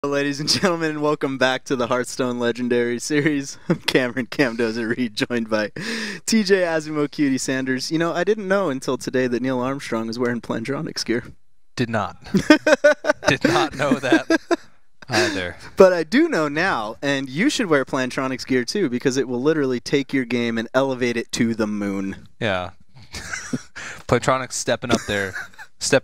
Ladies and gentlemen, and welcome back to the Hearthstone Legendary Series. I'm Cameron Camdoza Reed, joined by TJ Azumo Cutie Sanders. You know, I didn't know until today that Neil Armstrong is wearing Plantronics gear. Did not. Did not know that either. But I do know now, and you should wear Plantronics gear too, because it will literally take your game and elevate it to the moon. Yeah. Plantronics stepping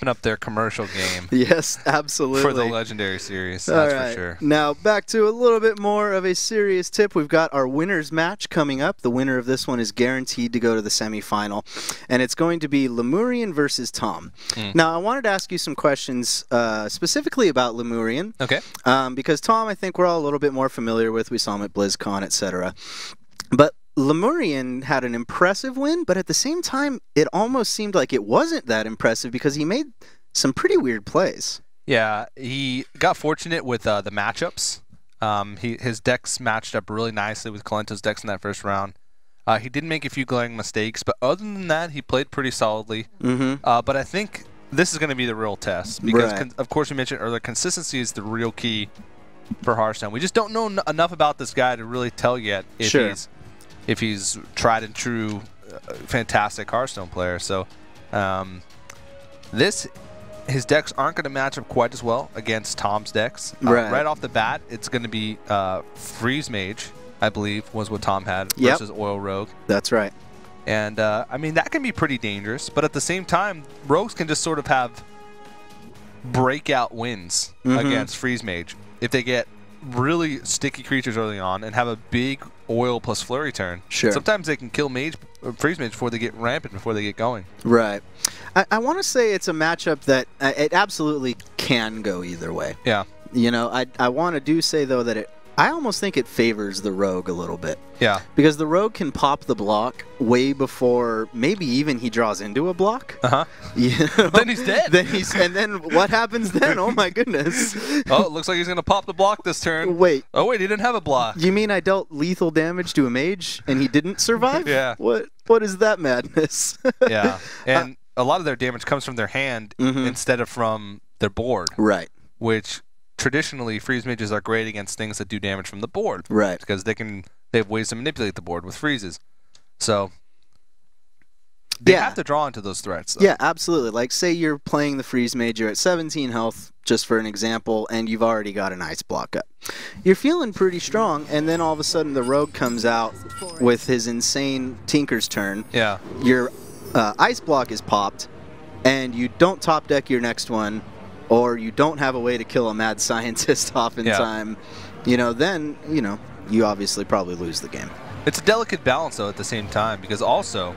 up their commercial game. Yes, absolutely. For the Legendary Series, that's for sure. Now, back to a little bit more of a serious tip. We've got our winners match coming up. The winner of this one is guaranteed to go to the semifinal, and it's going to be Lemurian versus Tom. Now, I wanted to ask you some questions specifically about Lemurian. Okay. Because Tom, I think we're all a little bit more familiar with. We saw him at BlizzCon, etc. But Lemurian had an impressive win, but at the same time, it almost seemed like it wasn't that impressive because he made some pretty weird plays. Yeah, he got fortunate with the matchups. His decks matched up really nicely with Kalento's decks in that first round. He did make a few glaring mistakes, but other than that, he played pretty solidly. But I think this is going to be the real test because, of course, we mentioned earlier, consistency is the real key for Hearthstone. We just don't know enough about this guy to really tell yet if he's tried and true, fantastic Hearthstone player. So his decks aren't going to match up quite as well against Tom's decks. Right off the bat, it's going to be Freeze Mage, I believe, was what Tom had versus Oil Rogue. That's right. And, I mean, that can be pretty dangerous. But at the same time, Rogues can just sort of have breakout wins against Freeze Mage. If they get really sticky creatures early on and have a big oil plus flurry turn. Sometimes they can kill Freeze Mage before they get rampant, before they get going. Right. I want to say it's a matchup that it absolutely can go either way. Yeah. You know, I want to say, though, that I almost think it favors the Rogue a little bit. Yeah. Because the Rogue can pop the block way before maybe even he draws into a block. You know? Then he's dead. And then what happens then? Oh, my goodness. Oh, it looks like he's going to pop the block this turn. Wait. Oh, wait, he didn't have a block. You mean I dealt lethal damage to a mage and he didn't survive? Yeah. What is that madness? Yeah. And a lot of their damage comes from their hand instead of from their board. Right. Which traditionally Freeze Mages are great against things that do damage from the board. Right. Because they have ways to manipulate the board with freezes. So they have to draw into those threats, though. Yeah, absolutely. Like, say you're playing the Freeze Mage, you're at 17 health, just for an example, and you've already got an Ice Block up. You're feeling pretty strong, and then all of a sudden the Rogue comes out with his insane Tinker's Turn. Yeah. Your Ice Block is popped, and you don't top deck your next one, or you don't have a way to kill a mad scientist off in time, then, you obviously probably lose the game. It's a delicate balance, though, at the same time, because also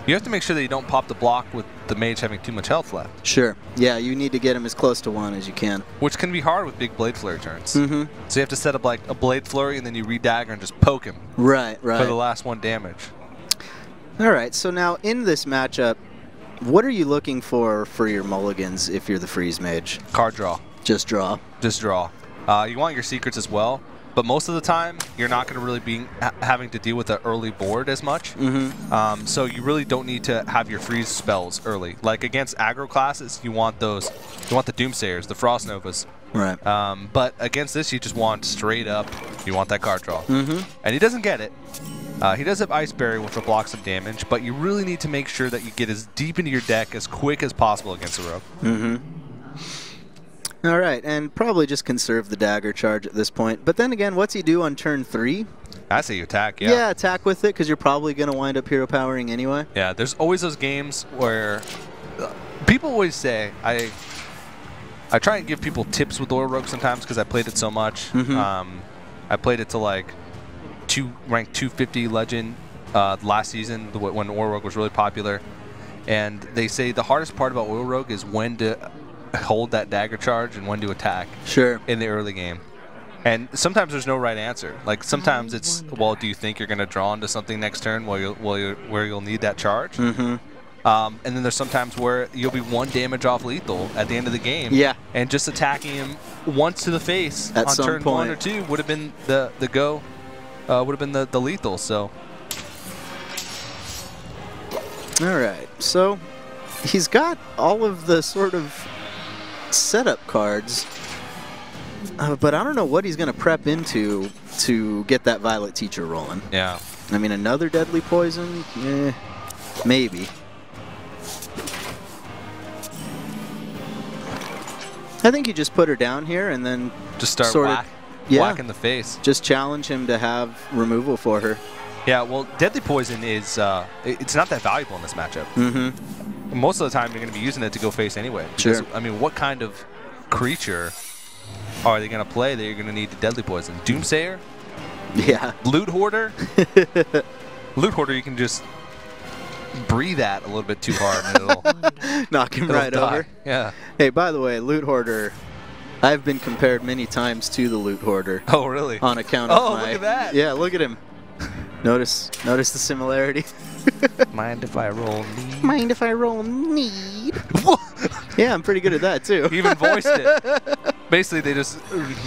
you have to make sure that you don't pop the block with the mage having too much health left. Sure. Yeah, you need to get him as close to 1 as you can. Which can be hard with big Blade Flurry turns. So you have to set up like a Blade Flurry, and then you re-dagger and just poke him. Right. For the last 1 damage. All right, so now in this matchup, what are you looking for your mulligans if you're the Freeze Mage? Card draw. Just draw? Just draw. You want your secrets as well, but most of the time, you're not going to really be having to deal with the early board as much. So you really don't need to have your freeze spells early. Like against aggro classes, you want those. You want the Doomsayers, the Frost Novas. Right. But against this, you just want straight up. You want that card draw. And he doesn't get it. He does have Ice Barrier, which will block some damage, but you really need to make sure that you get as deep into your deck as quick as possible against the Rogue. All right, and probably just conserve the dagger charge at this point. But then again, what's he do on turn 3? I say you attack, Yeah, attack with it, because you're probably going to wind up hero powering anyway. Yeah, there's always those games where people always say, I try and give people tips with Oil Rogue sometimes because I played it so much. I played it to like rank 250 legend last season when Oil Rogue was really popular. And they say the hardest part about Oil Rogue is when to hold that dagger charge and when to attack in the early game. And sometimes there's no right answer. Like sometimes it's, well, do you think you're going to draw into something next turn where you'll need that charge? And then there's sometimes where you'll be 1 damage off lethal at the end of the game. Yeah. And just attacking him once to the face at on some turn point. 1 or 2 would have been the go. Would have been the lethal. So. All right. So he's got all of the sort of setup cards But I don't know what he's going to prep into to get that Violet Teacher rolling. Yeah. I mean, another Deadly Poison? Maybe. I think you just put her down here and then just start whack in the face. Just challenge him to have removal for her. Yeah, well, Deadly Poison is it's not that valuable in this matchup. Mm-hmm. Most of the time, you're going to be using it to go face anyway. Because, Sure. I mean, what kind of creature are they going to play that you're going to need the Deadly Poison? Doomsayer? Yeah. Loot Hoarder? Loot Hoarder, you can just breathe at a little bit too hard and it'll knock him right die. over. Yeah. Hey, by the way, Loot Hoarder, I've been compared many times to the Loot Hoarder. Oh, really? On account of look at that. Yeah, look at him. Notice the similarity. Mind if I roll need? Mind if I roll need? Yeah, I'm pretty good at that too. You even voiced it. Basically, they just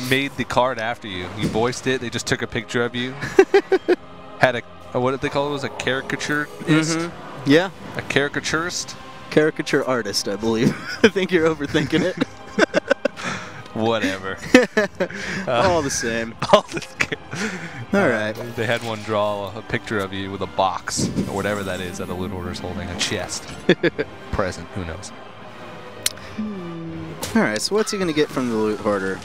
made the card after you. You voiced it. They just took a picture of you. Had what did they call it? Was a caricaturist? Mm-hmm. Yeah. A caricaturist? Caricature artist, I believe. I think you're overthinking it. Whatever. All the same. All right. They had one draw a picture of you with a box or whatever that is that a Loot Hoarder's holding. A chest. Present. Who knows? All right, so what's he going to get from the Loot Hoarder?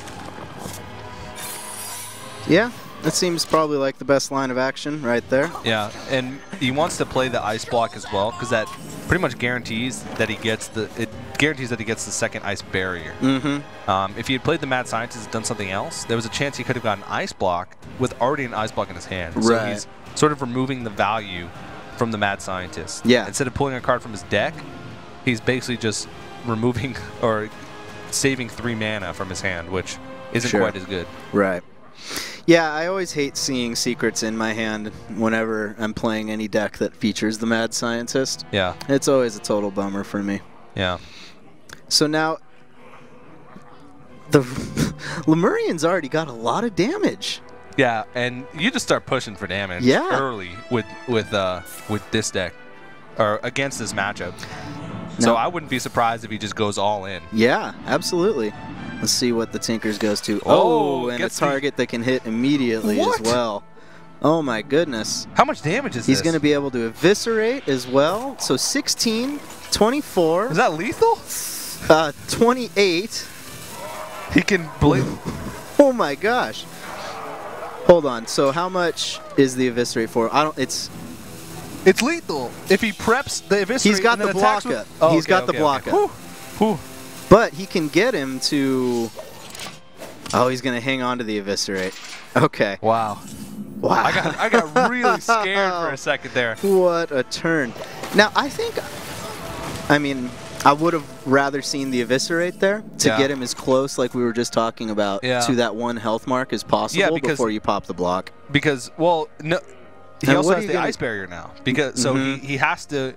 Yeah, that seems probably like the best line of action right there. Yeah, and he wants to play the ice block as well because that pretty much guarantees that he gets the second ice barrier. Mm-hmm. If he had played the Mad Scientist and done something else, there was a chance he could have gotten ice block with already an ice block in his hand. Right. So he's sort of removing the value from the Mad Scientist. Yeah. Instead of pulling a card from his deck, he's basically just removing or saving 3 mana from his hand, which isn't quite as good. Right. Yeah, I always hate seeing secrets in my hand whenever I'm playing any deck that features the Mad Scientist. Yeah. It's always a total bummer for me. Yeah. So now, the Lemurian's already got a lot of damage. Yeah, and you just start pushing for damage early with this deck, or against this matchup. So I wouldn't be surprised if he just goes all in. Yeah, absolutely. Let's see what the Tinkers goes to. Oh, and a target that can hit immediately as well. Oh my goodness. How much damage is this? He's going to be able to eviscerate as well. So 16, 24. Is that lethal? 28. He can blink. Oh my gosh. Hold on. So how much is the eviscerate for? It's lethal. If he preps the eviscerate, he's got the block up. He's got the block up. Whew. But he can get him to... Oh, he's going to hang on to the eviscerate. Okay. Wow. Wow. I got really scared for a second there. What a turn. Now, I mean, I would have rather seen the eviscerate there to get him as close, like we were just talking about, to that 1 health mark as possible before you pop the block. Because, well, no, he also has the ice barrier now. Because so he has to...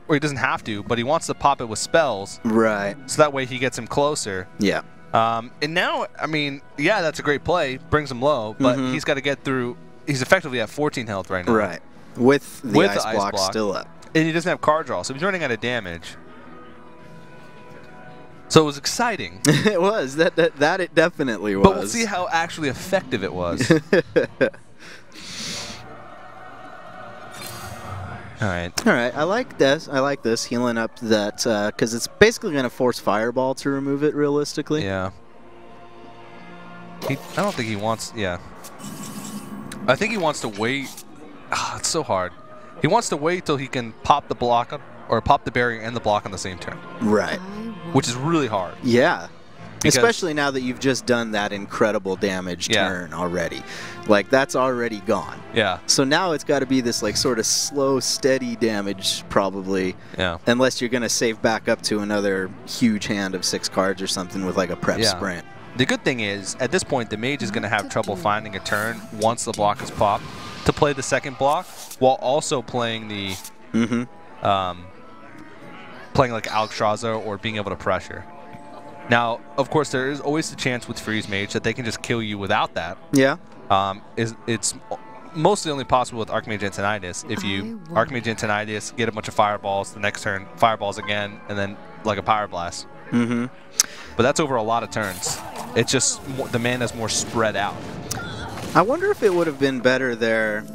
Or he doesn't have to, but he wants to pop it with spells. Right. So that way he gets him closer. Yeah. And now, I mean, yeah, that's a great play. Brings him low, but he's got to get through. He's effectively at 14 health right now. Right. With the ice block still up. And he doesn't have card draw, so he's running out of damage. So it was exciting. It was. That it definitely was. But we'll see how actually effective it was. All right. I like this. Healing up that because it's basically going to force Fireball to remove it realistically. Yeah. I don't think he wants. Yeah. I think he wants to wait. It's so hard. He wants to wait till he can pop the block or pop the barrier and the block on the same turn. Right. Which is really hard. Yeah. Especially now that you've just done that incredible damage turn already. Like, that's already gone. Yeah. So now it's got to be this, like, sort of slow, steady damage, probably. Yeah. Unless you're going to save back up to another huge hand of 6 cards or something with, like, a prep sprint. The good thing is, at this point, the mage is going to have trouble finding a turn once the block is popped to play the second block while also playing the... playing, like, Alexstrasza or being able to pressure. Now, of course, there is always the chance with Freeze Mage that they can just kill you without that. Yeah. It's mostly only possible with Archmage Antonidas. If you Archmage Antonidas, get a bunch of fireballs, the next turn fireballs again, and then like a Pyroblast. But that's over a lot of turns. It's just the mana's more spread out. I wonder if it would have been better there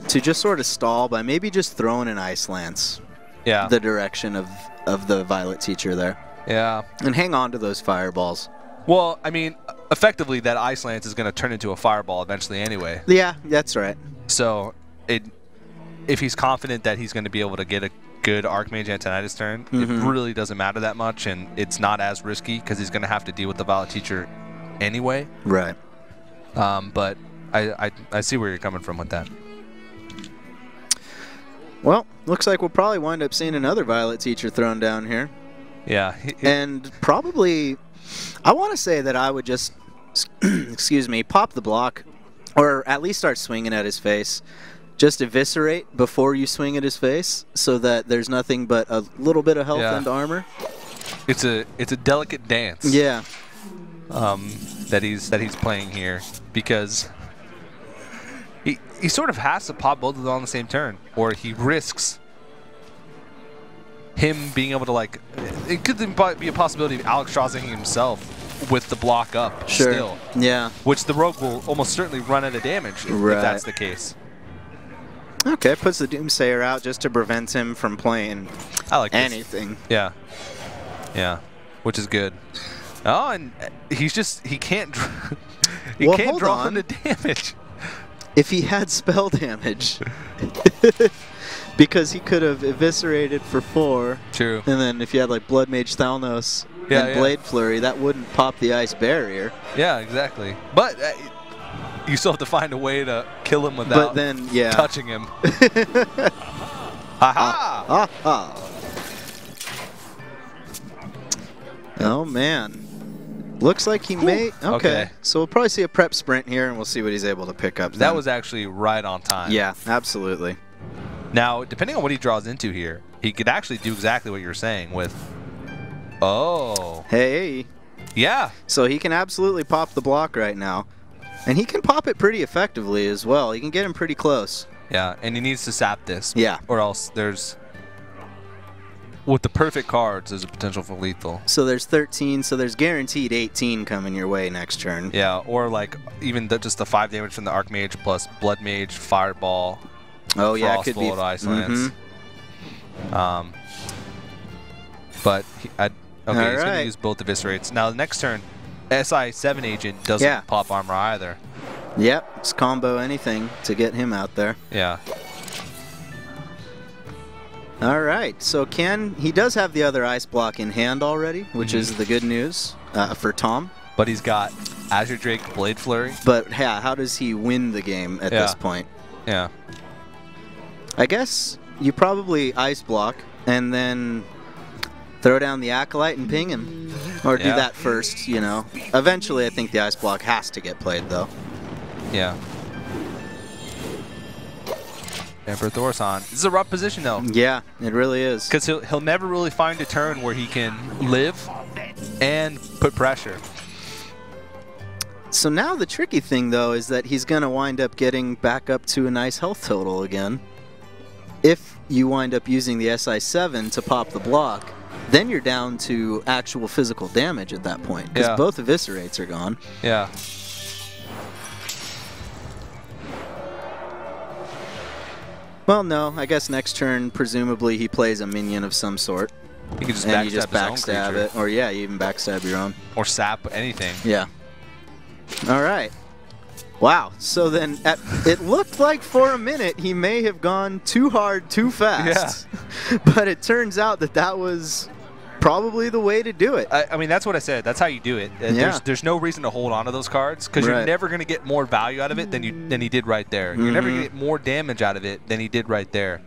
to just sort of stall by maybe just throwing an Ice Lance. Yeah. The direction of the Violet Teacher there. Yeah. And hang on to those fireballs. Well, I mean, effectively, that Ice Lance is going to turn into a fireball eventually anyway. Yeah, that's right. So, if he's confident that he's going to be able to get a good Archmage Antonidas turn, it really doesn't matter that much, and it's not as risky because he's going to have to deal with the Violet Teacher anyway. Right. But I see where you're coming from with that. Well, looks like we'll probably wind up seeing another Violet Teacher thrown down here. Yeah. And probably, I want to say that I would just, excuse me, pop the block, or at least start swinging at his face. Just eviscerate before you swing at his face, so that there's nothing but a little bit of health and armor. It's a delicate dance. Yeah. That he's playing here, because he sort of has to pop both of them on the same turn, or he risks him being able to, like, it could be a possibility of Alex Straussing himself with the block up still. Yeah. Which the rogue will almost certainly run out of damage if that's the case. Okay, puts the Doomsayer out just to prevent him from playing anything. Yeah. Yeah. Which is good. Oh, and he can't draw into damage. If he had spell damage, because he could have eviscerated for 4. True. And then if you had like Blood Mage Thalnos and Blade Flurry, that wouldn't pop the ice barrier. Yeah, exactly. But you still have to find a way to kill him without touching him. Aha! Oh, man. Looks like he may. Okay. So we'll probably see a prep sprint here, and we'll see what he's able to pick up. That was actually right on time. Yeah, absolutely. Now, depending on what he draws into here, he could actually do exactly what you're saying with. Oh. Hey. Yeah. So he can absolutely pop the block right now. And he can pop it pretty effectively as well. He can get him pretty close. Yeah, and he needs to sap this. Yeah. Or else there's... With the perfect cards, there's a potential for lethal. So there's 13, so there's guaranteed 18 coming your way next turn. Yeah, or like even just the 5 damage from the Archmage plus Blood Mage, Fireball, Oh yeah, it could be Ice Lance. But he's going to use both Eviscerates. Now the next turn, SI 7 agent doesn't pop armor either. Yep, it's combo anything to get him out there. Yeah. All right, so he does have the other ice block in hand already, which is the good news for Tom. But he's got Azure Drake, Blade Flurry. But yeah, how does he win the game at this point? Yeah. I guess you probably ice block and then throw down the Acolyte and ping him. Or do that first, you know. Eventually, I think the ice block has to get played, though. Yeah. Emperor Thorson. This is a rough position, though. Yeah, it really is. Because he'll never really find a turn where he can live and put pressure. So now the tricky thing, though, is that he's going to wind up getting back up to a nice health total again. If you wind up using the SI7 to pop the block, then you're down to actual physical damage at that point. Because both Eviscerates are gone. Yeah. Well, no. I guess next turn, presumably, he plays a minion of some sort. You can just and you just backstab it. Or, yeah, you even backstab your own. Or sap anything. Yeah. All right. Wow. So then it looked like for a minute he may have gone too hard too fast. Yeah. But it turns out that was probably the way to do it. I mean, that's what I said. That's how you do it. There's no reason to hold on to those cards because you're never going to get more value out of it than he did right there. You're never going to get more damage out of it than he did right there.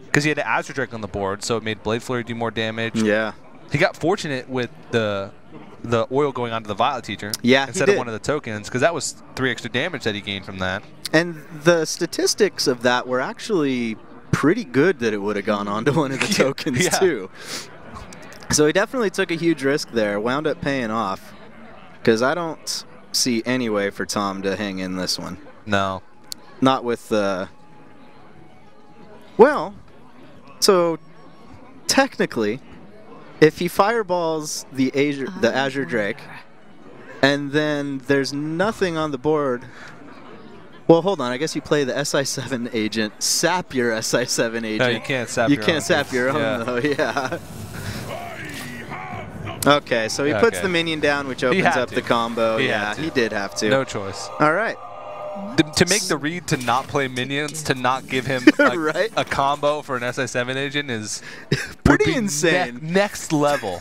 Because he had the Azure Drake on the board, so it made Blade Flurry do more damage. Yeah. He got fortunate with the oil going onto the Violet Teacher instead of one of the tokens, because that was 3 extra damage that he gained from that. And the statistics of that were actually pretty good that it would have gone onto one of the tokens too. So he definitely took a huge risk there, wound up paying off, because I don't see any way for Tom to hang in this one. No. Not with the... Well, so technically, if he fireballs the Azure Drake, And then there's nothing on the board. Well, hold on. I guess you play the SI7 agent. Sap your SI7 agent. No, you can't sap your own. You can't sap your own, though. Yeah. Okay, so he puts the minion down, which opens up the combo. He did have to. No choice. All right. To make the read to not play minions, to not give him right? a combo for an SI7 agent is pretty insane. Next level.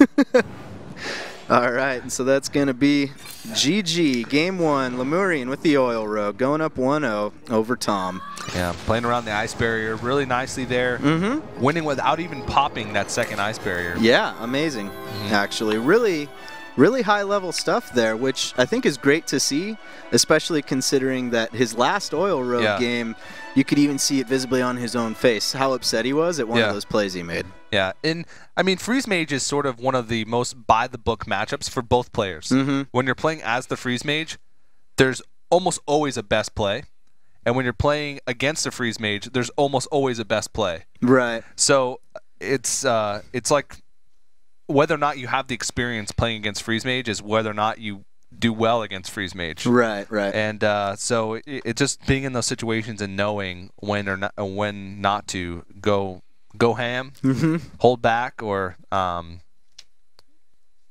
All right, and so that's going to be GG, Game 1, Lemurian with the Oil Rogue, going up 1-0 over Tom. Yeah, playing around the ice barrier really nicely there. Winning without even popping that second ice barrier. Yeah, amazing, actually. Really high-level stuff there, which I think is great to see, especially considering that his last Oil Rogue game, you could even see it visibly on his own face, how upset he was at one of those plays he made. Yeah, and I mean, Freeze Mage is sort of one of the most by-the-book matchups for both players. When you're playing as the Freeze Mage, there's almost always a best play. And when you're playing against a Freeze Mage, there's almost always a best play. Right. So it's like whether or not you have the experience playing against Freeze Mage is whether or not you do well against Freeze Mage. Right. And so it just being in those situations and knowing when not to go ham, hold back, or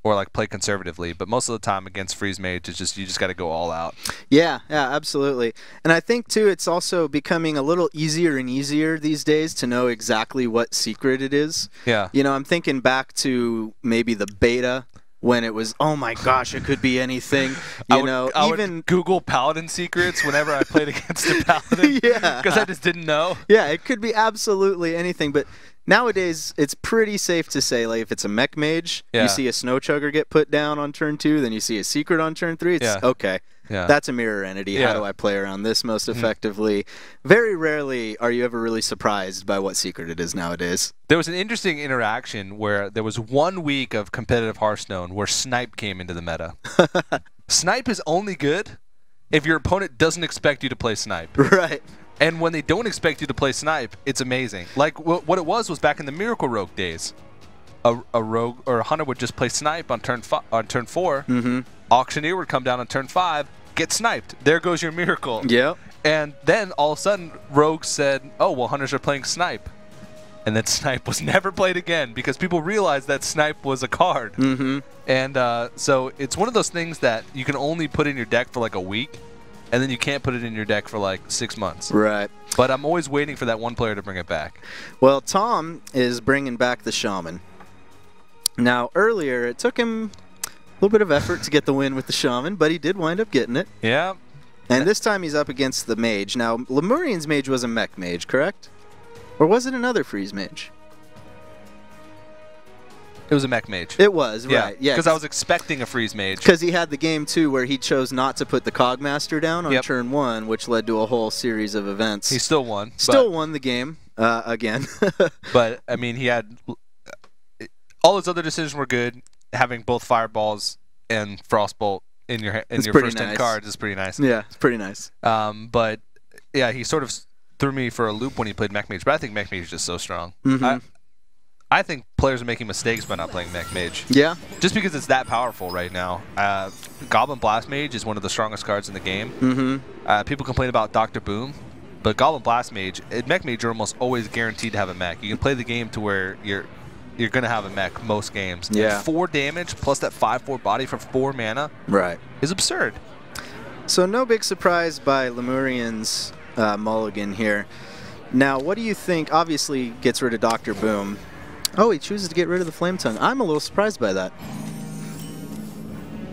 like play conservatively. But most of the time against Freeze Mage, it's just you just got to go all out. Yeah, absolutely. And I think too, it's also becoming a little easier and easier these days to know exactly what secret it is. Yeah. You know, I'm thinking back to maybe the beta when it was, oh my gosh, it could be anything. I would Google Paladin secrets whenever I played against a Paladin. Because I just didn't know. Yeah, it could be absolutely anything. But nowadays, it's pretty safe to say, like, if it's a mech mage, you see a snow chugger get put down on turn 2, then you see a secret on turn 3. It's okay. Yeah. That's a mirror entity. How do I play around this most effectively? Very rarely are you ever really surprised by what secret it is nowadays. There was an interesting interaction where there was 1 week of competitive Hearthstone where Snipe came into the meta. Snipe is only good if your opponent doesn't expect you to play Snipe. Right. And when they don't expect you to play Snipe, it's amazing. Like what it was back in the Miracle Rogue days. A rogue or a hunter would just play Snipe on turn 4. Auctioneer would come down on turn 5. Get sniped. There goes your miracle. Yep. And then all of a sudden, Rogue said, "Oh, well, hunters are playing Snipe," and then Snipe was never played again because people realized that Snipe was a card. And so it's one of those things that you can only put in your deck for like a week, and then you can't put it in your deck for like 6 months. Right. But I'm always waiting for that one player to bring it back. Well, Tom is bringing back the Shaman. Now, earlier, it took him a little bit of effort to get the win with the Shaman, but he did wind up getting it. Yeah. And this time he's up against the Mage. Now, Lemurian's Mage was a mech Mage, correct? Or was it another Freeze Mage? It was a mech Mage. It was, right. Yeah, because I was expecting a Freeze Mage. Because he had the game, too, where he chose not to put the Cogmaster down on turn 1, which led to a whole series of events. He still won. Still won the game, again. But, I mean, he had... all his other decisions were good. Having both Fireballs and Frostbolt in your first 10 cards is pretty nice. Yeah, it's pretty nice. But yeah, he sort of threw me for a loop when he played Mech Mage. But I think Mech Mage is just so strong. I think players are making mistakes by not playing Mech Mage. Yeah. Just because it's that powerful right now. Goblin Blast Mage is one of the strongest cards in the game. People complain about Dr. Boom, but Goblin Blast Mage and Mech Mage are almost always guaranteed to have a mech. You can play the game to where you're going to have a mech most games. Yeah. And 4 damage plus that 5/4 body for 4 mana is absurd. So no big surprise by Lemurian's mulligan here. Now, what do you think? Obviously gets rid of Dr. Boom. Oh, he chooses to get rid of the Flame Tongue. I'm a little surprised by that.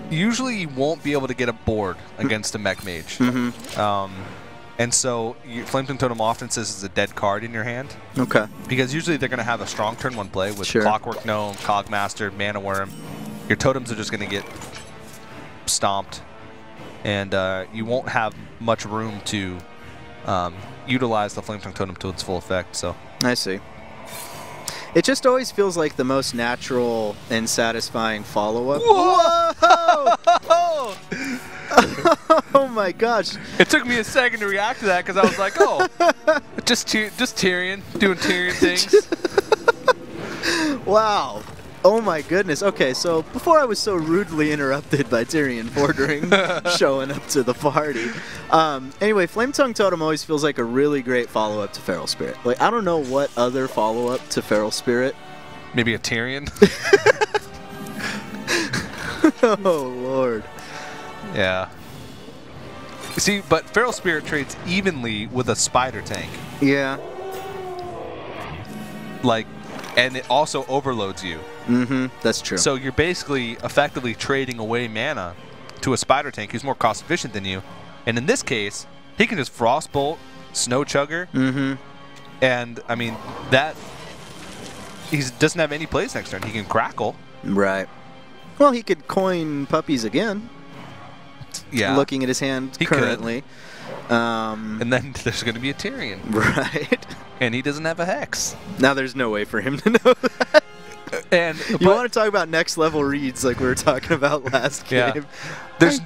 Usually you won't be able to get a board against a mech mage. And so Flame Tongue Totem often says it's a dead card in your hand. Okay. Because usually they're going to have a strong turn 1 play with Clockwork Gnome, Cogmaster, Mana Worm. Your totems are just going to get stomped. And you won't have much room to utilize the Flame Tongue Totem to its full effect. So I see. It just always feels like the most natural and satisfying follow-up. Whoa! Oh my gosh. It took me a second to react to that because I was like, oh, just Tyrion doing Tyrion things. Wow. Oh my goodness. Okay, so before I was so rudely interrupted by Tyrion Bordering showing up to the party. Anyway, Flame Tongue Totem always feels like a really great follow-up to Feral Spirit. Like, I don't know what other follow-up to Feral Spirit. Maybe a Tyrion? Oh, Lord. Yeah. See, but Feral Spirit trades evenly with a Spider Tank. Yeah. Like, and it also overloads you. Mm-hmm. That's true. So you're basically effectively trading away mana to a Spider Tank who's more cost efficient than you. And in this case, he can just Frostbolt, Snow Chugger, and I mean that he doesn't have any plays next turn. He can Crackle. Right. Well, he could coin puppies again. Yeah. Looking at his hand currently. And then there's going to be a Tyrion. Right. And he doesn't have a Hex. Now there's no way for him to know that. And you want to talk about next level reads like we were talking about last game. There's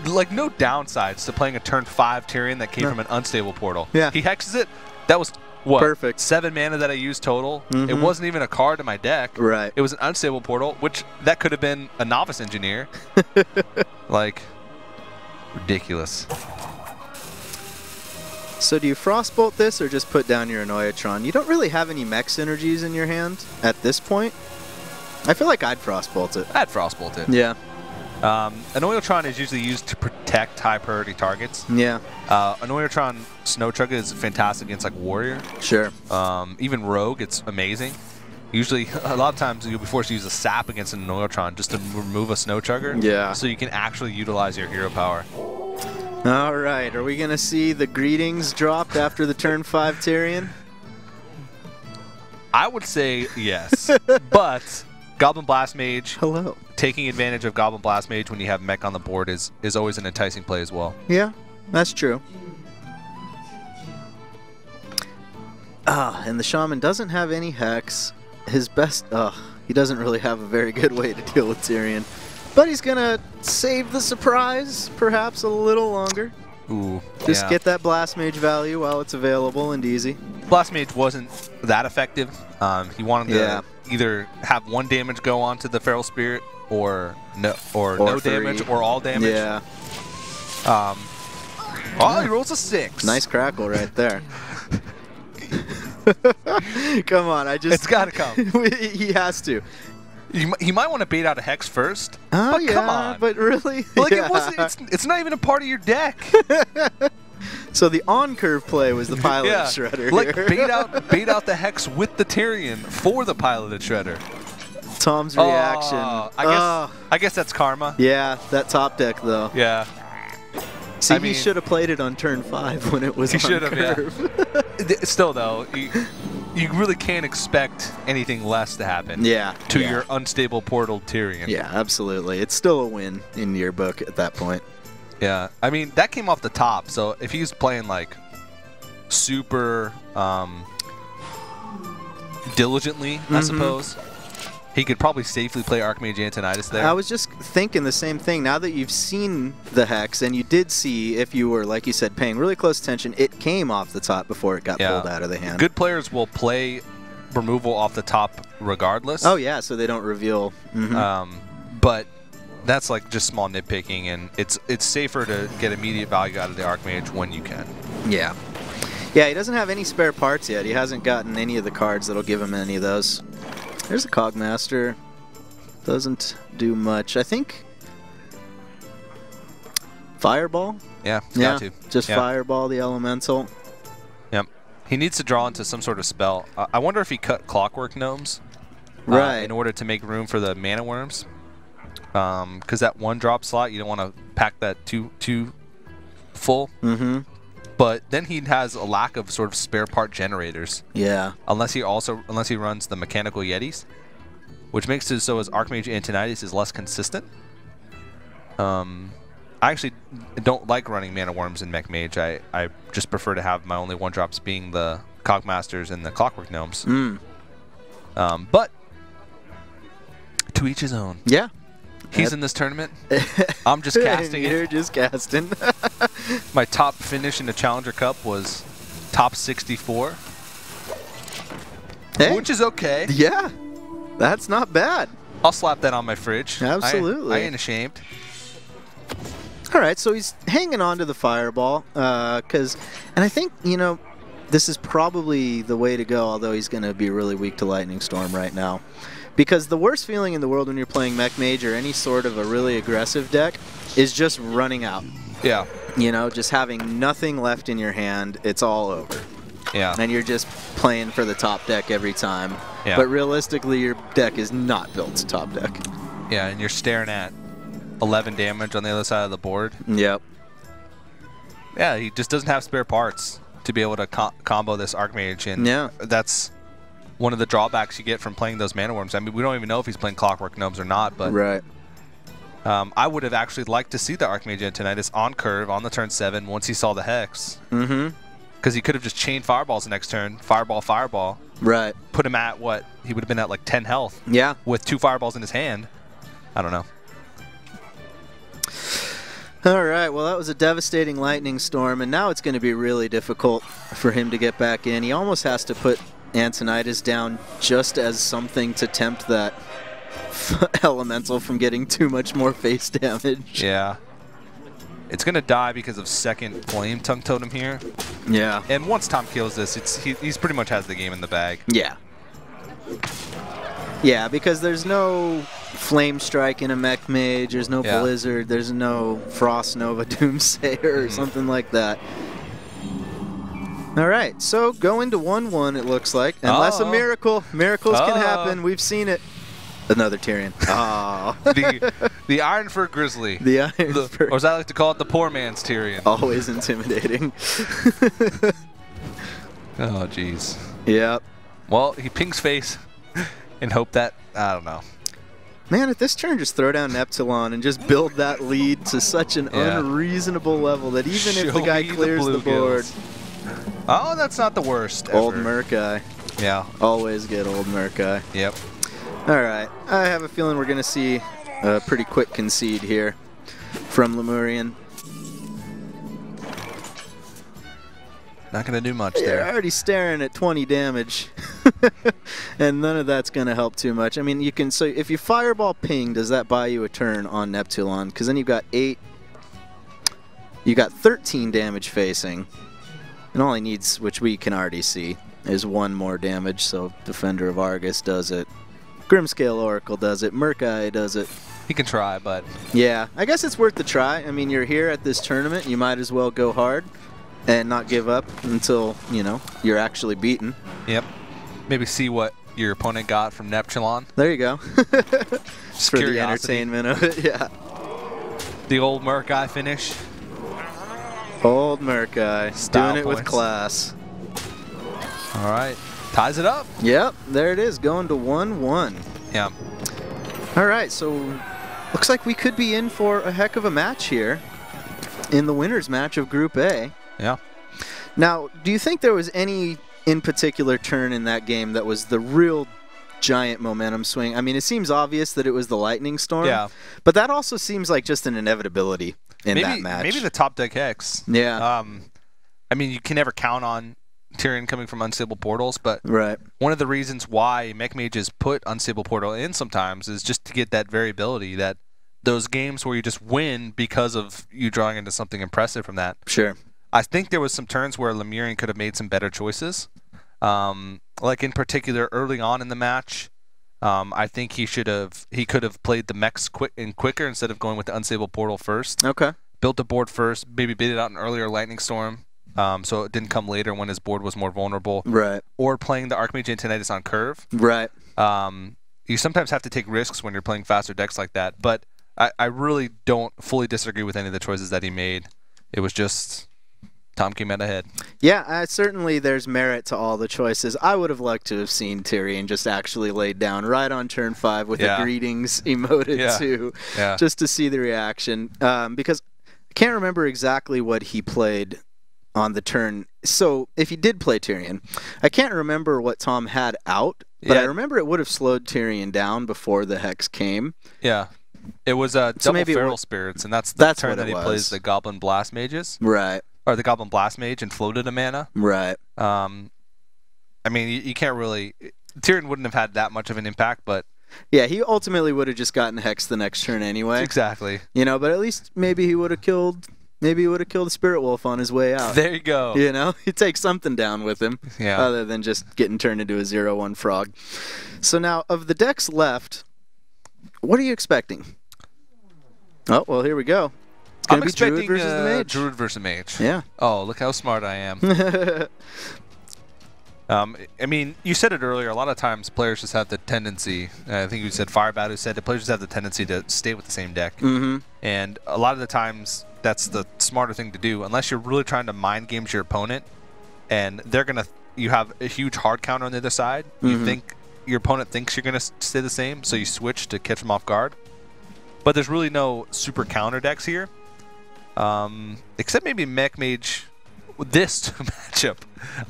like no downsides to playing a turn 5 Tyrion that came from an unstable portal. Yeah. He hexes it. That was what? Perfect. 7 mana that I used total. It wasn't even a card in my deck. Right. It was an unstable portal, which that could have been a novice engineer. Like ridiculous. So do you Frostbolt this or just put down your Annoyatron? You don't really have any mech synergies in your hand at this point. I feel like I'd Frostbolt it. I'd Frostbolt it. Yeah. Annoyatron is usually used to protect high priority targets. Yeah. Annoyatron Snow Chugga is fantastic against like Warrior. Sure. Even Rogue, it's amazing. Usually, a lot of times you'll be forced to use a Sap against an Annoyatron just to remove a Snow Chugger. Yeah. So you can actually utilize your hero power. All right, are we going to see the greetings dropped after the turn 5 Tyrion? I would say yes, but Goblin Blast Mage, hello, taking advantage of Goblin Blast Mage when you have mech on the board is always an enticing play as well. Yeah, that's true. And the Shaman doesn't have any Hex. His best, he doesn't really have a very good way to deal with Tyrion. But he's going to save the surprise, perhaps a little longer. Ooh, Just get that Blast Mage value while it's available and easy. Blast Mage wasn't that effective. He wanted to either have 1 damage go on to the Feral Spirit or no damage or all damage. Yeah. Oh, he rolls a 6. Nice crackle right there. Come on, It's got to come. He has to. He might want to bait out a Hex first. Oh, but yeah, come on. but really? Like it wasn't, it's not even a part of your deck. So the on-curve play was the Piloted Shredder. Like bait out the Hex with the Tyrion for the Piloted Shredder. Tom's reaction. I guess that's karma. Yeah, that top deck though. Yeah. See, he should have played it on turn 5 when it was on curve. Yeah. Still though, you really can't expect anything less to happen. Yeah. To your unstable portal Tyrion. Yeah, absolutely. It's still a win in your book at that point. Yeah. I mean, that came off the top. So if he's playing like super diligently, I suppose, he could probably safely play Archmage Antonidas there. I was just thinking the same thing. Now that you've seen the Hex, and you did see, if you were, like you said, paying really close attention, it came off the top before it got pulled out of the hand. Good players will play removal off the top regardless. Oh, yeah, so they don't reveal. But that's like just small nitpicking, and it's safer to get immediate value out of the Archmage when you can. Yeah. Yeah, he doesn't have any spare parts yet. He hasn't gotten any of the cards that'll give him any of those. There's a Cogmaster. Doesn't do much. I think Fireball? Yeah, got to. Just Fireball the Elemental. Yep. He needs to draw into some sort of spell. I wonder if he cut Clockwork Gnomes in order to make room for the Mana Worms. Because that 1-drop slot, you don't want to pack that too full. But then he has a lack of sort of spare part generators. Yeah. Unless he runs the Mechanical Yetis, which makes it so his Archmage Antonidas is less consistent. I actually don't like running Mana Worms in Mech Mage. I just prefer to have my only 1-drops being the Cogmasters and the Clockwork Gnomes. But to each his own. Yeah. He's in this tournament. I'm just casting it. You're just casting. My top finish in the Challenger Cup was top 64. Hey. Which is okay. Yeah. That's not bad. I'll slap that on my fridge. Absolutely. I ain't ashamed. All right, so he's hanging on to the fireball, and I think, you know, this is probably the way to go, although he's going to be really weak to Lightning Storm right now. Because the worst feeling in the world when you're playing Mech Mage or any sort of a really aggressive deck is just running out. Yeah. You know, just having nothing left in your hand, it's all over. Yeah. And you're just playing for the top deck every time. Yeah. But realistically, your deck is not built to top deck. Yeah, and you're staring at 11 damage on the other side of the board. Yep. Yeah, he just doesn't have spare parts to be able to combo this Archmage, and yeah, that's one of the drawbacks you get from playing those Mana Worms. I mean, we don't even know if he's playing Clockwork Gnomes or not, but right. I would have actually liked to see the Archmage Antonidas on curve on the turn 7 once he saw the Hex. Mm-hmm. Because he could have just chained Fireballs the next turn, Fireball. Right. Put him at what? He would have been at like 10 health. Yeah. With 2 Fireballs in his hand. I don't know. All right, well, that was a devastating Lightning Storm, and now it's going to be really difficult for him to get back in. He almost has to put Antonidas down just as something to tempt that Elemental from getting too much more face damage. Yeah. It's going to die because of second Flame Tongue Totem here. Yeah. And once Tom kills this, he's pretty much has the game in the bag. Yeah. Yeah, because there's no Flame Strike in a Mech Mage, there's no Blizzard, there's no Frost Nova Doomsayer or something like that. All right, so go into 1-1, it looks like. Unless a miracle. Miracles can happen. We've seen it. Another Tyrion. Oh. the Ironfur Grizzly. The Ironfur. Or as I like to call it, the poor man's Tyrion. Always intimidating. Oh, jeez. Yep. Well, he pings face and hope that, I don't know. Man, at this turn, just throw down Neptulon and just build that lead to such an unreasonable level that even if the guy clears the board. Oh, that's not the worst Old ever. Murkai. Yeah. Always get Old Murkai. Yep. All right. I have a feeling we're going to see a pretty quick concede here from Lemurian. Not going to do much there. You're already staring at 20 damage. And none of that's going to help too much. I mean, you can, so if you Fireball Ping, does that buy you a turn on Neptulon? Because then you've got 8, you got 13 damage facing. And all he needs, which we can already see, is 1 more damage. So Defender of Argus does it. Grimscale Oracle does it. Murkai does it. He can try, but... Yeah, I guess it's worth the try. I mean, you're here at this tournament. You might as well go hard and not give up until, you know, you're actually beaten. Yep. Maybe see what your opponent got from Neptulon. There you go. Just for curiosity. The entertainment of it, yeah. The old Murkai finish. Old Murkai. Style doing it points. with class. All right. Ties it up. Yep, there it is, going to 1-1. Yeah. All right, so looks like we could be in for a heck of a match here in the winner's match of Group A. Yeah. Now, do you think there was any in particular turn in that game that was the real giant momentum swing? I mean, it seems obvious that it was the Lightning Storm. Yeah. But that also seems like just an inevitability in that match. Maybe the top deck Hex. Yeah. I mean, you can never count on Tyrion coming from Unstable Portals, but right. One of the reasons why Mech Mages put Unstable Portal in sometimes is just to get that variability, that those games where you just win because of you drawing into something impressive from that. Sure. I think there was some turns where Lemurian could have made some better choices. Like in particular, early on in the match, I think he could have played the mechs quicker instead of going with the Unstable Portal first. Okay. Built the board first, maybe bait it out an earlier Lightning Storm, so it didn't come later when his board was more vulnerable. Right. Or playing the Archmage Antonidas on curve. Right. You sometimes have to take risks when you're playing faster decks like that, but I really don't fully disagree with any of the choices that he made. It was just... Tom came out ahead. Yeah, certainly there's merit to all the choices. I would have liked to have seen Tyrion just actually laid down right on turn 5 with a greetings emoted too, just to see the reaction. Because I can't remember exactly what he played on the turn. So if he did play Tyrion, I can't remember what Tom had out, but I remember it would have slowed Tyrion down before the Hex came. Yeah. It was double Feral Spirits, and that's the turn that he plays the Goblin Blast Mages. Right. Or the Goblin Blast Mage and floated a mana. Right. I mean, you can't really... Tyrion wouldn't have had that much of an impact, but yeah, he ultimately would have just gotten hexed the next turn anyway. Exactly. You know, but at least maybe he would have killed. Maybe he would have killed a Spirit Wolf on his way out. There you go. You know, he takes something down with him, Yeah. other than just getting turned into a 0/1 frog. So now, of the decks left, what are you expecting? Oh, well, here we go. It's going to be Druid versus the Mage. Druid versus Mage. Yeah. Oh, look how smart I am. I mean, you said it earlier. A lot of times, players just have the tendency. I think you said Firebat, who said the players just have the tendency to stay with the same deck. Mm-hmm. And a lot of the times, that's the smarter thing to do, unless you're really trying to mind games your opponent, and they're gonna. You have a huge hard counter on the other side. You think your opponent thinks you're gonna stay the same, so you switch to catch them off guard. But there's really no super counter decks here, except maybe Mech Mage. This matchup,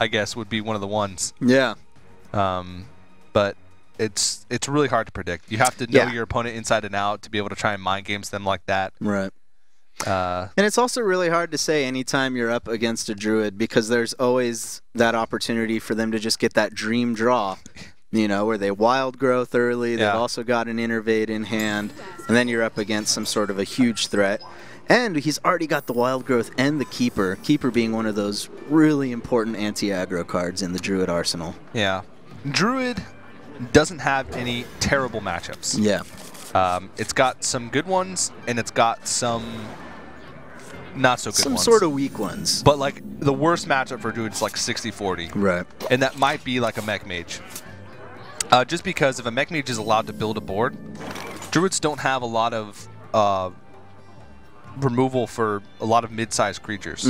I guess, would be one of the ones. Yeah. But it's really hard to predict. You have to know your opponent inside and out to be able to try and mind games them like that. Right. And it's also really hard to say anytime you're up against a Druid, because there's always that opportunity for them to just get that dream draw, you know, where they wild growth early. They've also got an Innervate in hand, and then you're up against some sort of a huge threat. And he's already got the Wild Growth and the Keeper. Keeper being one of those really important anti-aggro cards in the Druid arsenal. Yeah. Druid doesn't have any terrible matchups. Yeah. It's got some good ones, and it's got some not so good ones. Some sort of weak ones. But, like, the worst matchup for Druid is like 60-40. Right. And that might be like a Mech Mage. Just because if a Mech Mage is allowed to build a board, Druids don't have a lot of removal for a lot of mid-sized creatures.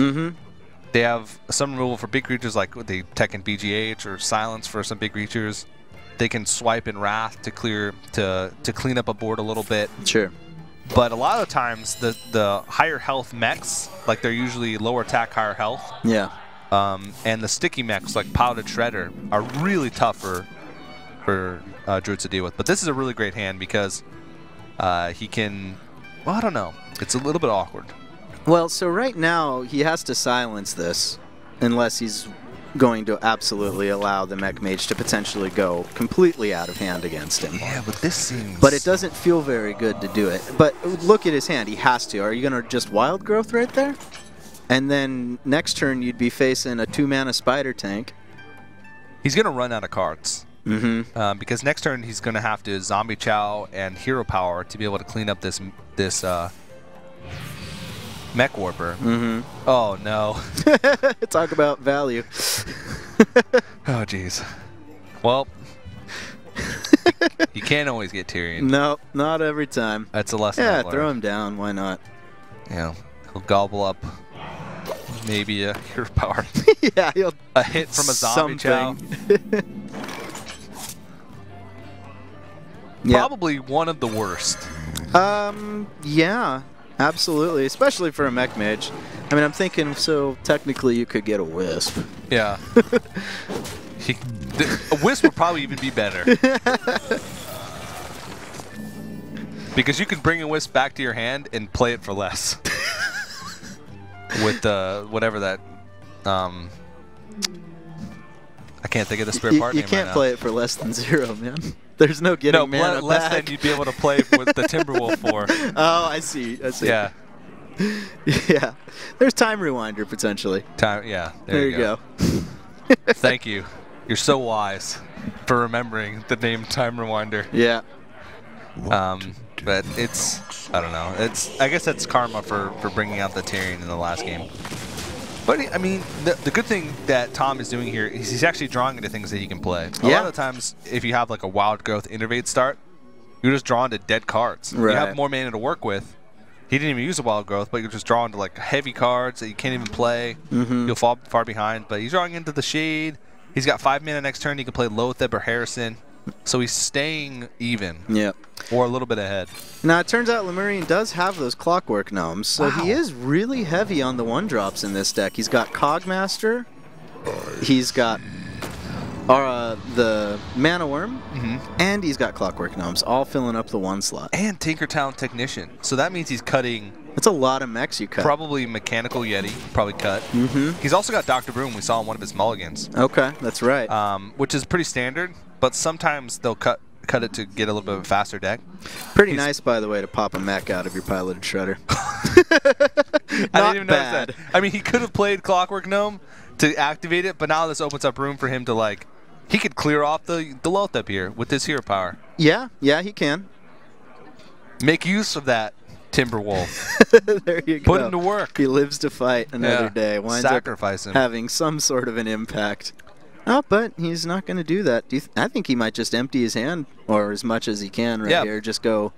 They have some removal for big creatures, like they tech in BGH or Silence for some big creatures. They can swipe in Wrath to clear to clean up a board a little bit. Sure. But a lot of the times, the higher health mechs, like they're usually lower attack, higher health. Yeah. And the sticky mechs, like Piloted Shredder, are really tough for Druids to deal with. But this is a really great hand because he can. Well, I don't know. It's a little bit awkward. Well, so right now he has to silence this unless he's going to absolutely allow the Mech Mage to potentially go completely out of hand against him. Yeah, but this seems... But it doesn't feel very good to do it. But look at his hand. He has to. Are you going to just Wild Growth right there? And then next turn you'd be facing a 2-mana Spider Tank. He's going to run out of cards. Mm-hmm. Because next turn he's going to have to Zombie Chow and Hero Power to be able to clean up this Mech Warper. Mm-hmm. Oh, no. Talk about value. Oh, jeez. Well, you can't always get Tyrion. No, not every time. That's a lesson Yeah, I've learned. throw him down. Why not? Yeah, he'll gobble up maybe a Hero Power. Yeah, he'll a hit from a Zombie Chow. Probably one of the worst. Yeah, absolutely. Especially for a Mech Mage. I mean, I'm thinking, so technically you could get a Wisp. Yeah. A Wisp would probably even be better. Because you can bring a Wisp back to your hand and play it for less. With whatever that... I can't think of the spirit part name You can't right play it for less than 0, man. There's no getting mana less back. than you'd be able to play with the Timberwolf for. Oh, I see. I see. Yeah. Yeah. There's Time Rewinder, potentially. Yeah. There you go. Thank you. You're so wise for remembering the name Time Rewinder. Yeah. But it's, I don't know. I guess that's karma for bringing out the Tyrion in the last game. But, I mean, the good thing that Tom is doing here is he's actually drawing into things that he can play. A lot of the times, if you have like a Wild Growth Innervate start, you're just drawn to dead cards. Right. You have more mana to work with. He didn't even use a Wild Growth, but you're just drawn to like heavy cards that you can't even play. You'll fall far behind. But he's drawing into the Shade. He's got 5 mana next turn. He can play Loatheb or Harrison. So he's staying even. Yeah. Or a little bit ahead. Now, it turns out Lemurian does have those Clockwork Gnomes, so he is really heavy on the 1-drops in this deck. He's got Cogmaster. He's got the Mana Worm. And he's got Clockwork Gnomes, all filling up the 1 slot. And Tinkertown Technician. So that means he's cutting... That's a lot of mechs you cut. Probably Mechanical Yeti, probably cut. He's also got Dr. Broom. We saw in one of his mulligans. Okay, that's right. Which is pretty standard. but sometimes they'll cut it to get a little bit of a faster deck. Pretty nice, by the way, to pop a mech out of your piloted shredder. I didn't even notice that. I mean, he could have played Clockwork Gnome to activate it, but now this opens up room for him to, like, he could clear off the Lothep here with this hero power. Yeah, he can. Make use of that, Timberwolf. There you go. Put him to work. He lives to fight another day. Winds Sacrifice up him. having some sort of an impact. Oh, but he's not going to do that. I think he might just empty his hand, or as much as he can right here. Just go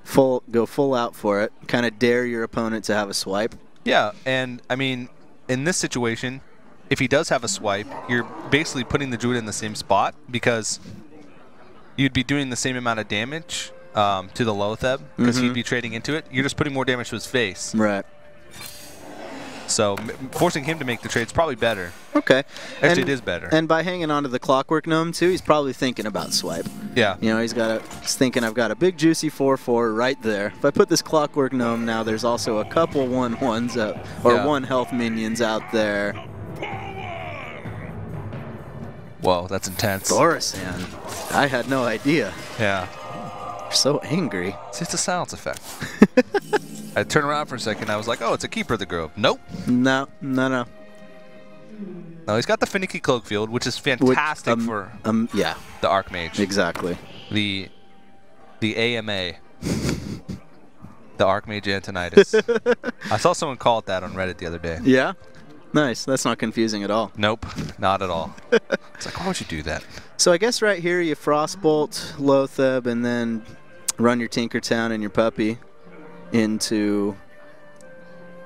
full out for it. Kind of dare your opponent to have a swipe. Yeah, and I mean, in this situation, if he does have a swipe, you're basically putting the Druid in the same spot because you'd be doing the same amount of damage to the Lotheb because he'd be trading into it. You're just putting more damage to his face. Right. So forcing him to make the trade is probably better. Okay. Actually, it is better. And by hanging on to the Clockwork Gnome, too, he's probably thinking about swipe. Yeah. You know, he's thinking, I've got a big juicy 4/4 right there. If I put this Clockwork Gnome now, there's also a couple 1/1s or 1 health minions out there. Whoa, that's intense. Thaurissan. I had no idea. Yeah. You're so angry. It's just a silence effect. I turned around for a second. I was like, oh, it's a Keeper of the Grove. Nope. No. No, he's got the Finicky Cloak Field, which is fantastic for the Archmage. Exactly. The AMA. The Archmage Antonitis. I saw someone call it that on Reddit the other day. Yeah? Nice. That's not confusing at all. Nope, not at all. It's like, why would you do that? So I guess right here you Frostbolt, Lotheb, and then run your Tinkertown and your Puppy into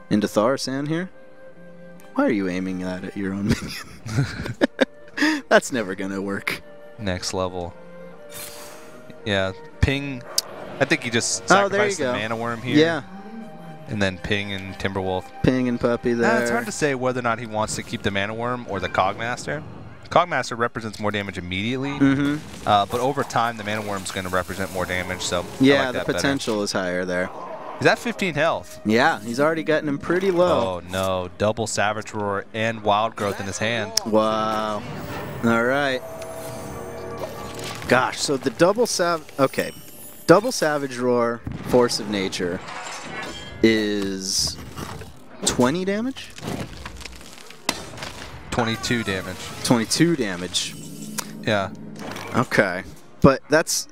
Thaurissan here. Why are you aiming that at your own minion? That's never going to work. Next level. Yeah, ping. I think he just sacrificed the Mana Worm here. Yeah. And then ping and Timberwolf. Ping and Puppy there. It's hard to say whether or not he wants to keep the Mana Worm or the Cogmaster. Cogmaster represents more damage immediately, but over time the Mana Worm's going to represent more damage. So yeah, I like that the potential is higher there. He's at 15 health. Yeah, he's already gotten him pretty low. Oh no, double Savage Roar and Wild Growth in his hand. Wow. All right. Gosh, so the double Savage Roar, Force of Nature, is 20 damage? 22 damage. 22 damage. Yeah. Okay. But that's...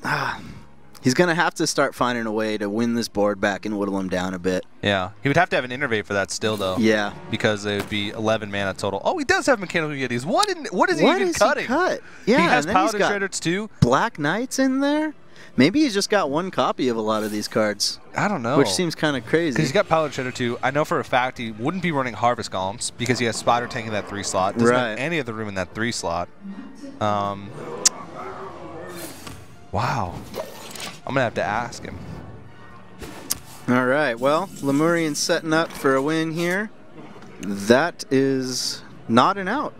he's going to have to start finding a way to win this board back and whittle him down a bit. Yeah. He would have to have an Innervate for that still, though. Yeah. Because it would be 11 mana total. Oh, he does have Mechanical Yetis. What is he even cutting? He cut? Yeah, he has Paladin Shredders, too. Black Knights in there? Maybe he's just got one copy of a lot of these cards. I don't know. Which seems kind of crazy. Because he's got Paladin Shredder too. I know for a fact he wouldn't be running Harvest Golems because he has Spider Tank in that 3 slot. Doesn't have any other room in that 3 slot. Wow. I'm going to have to ask him. All right. Well, Lemurian's setting up for a win here. That is not an out.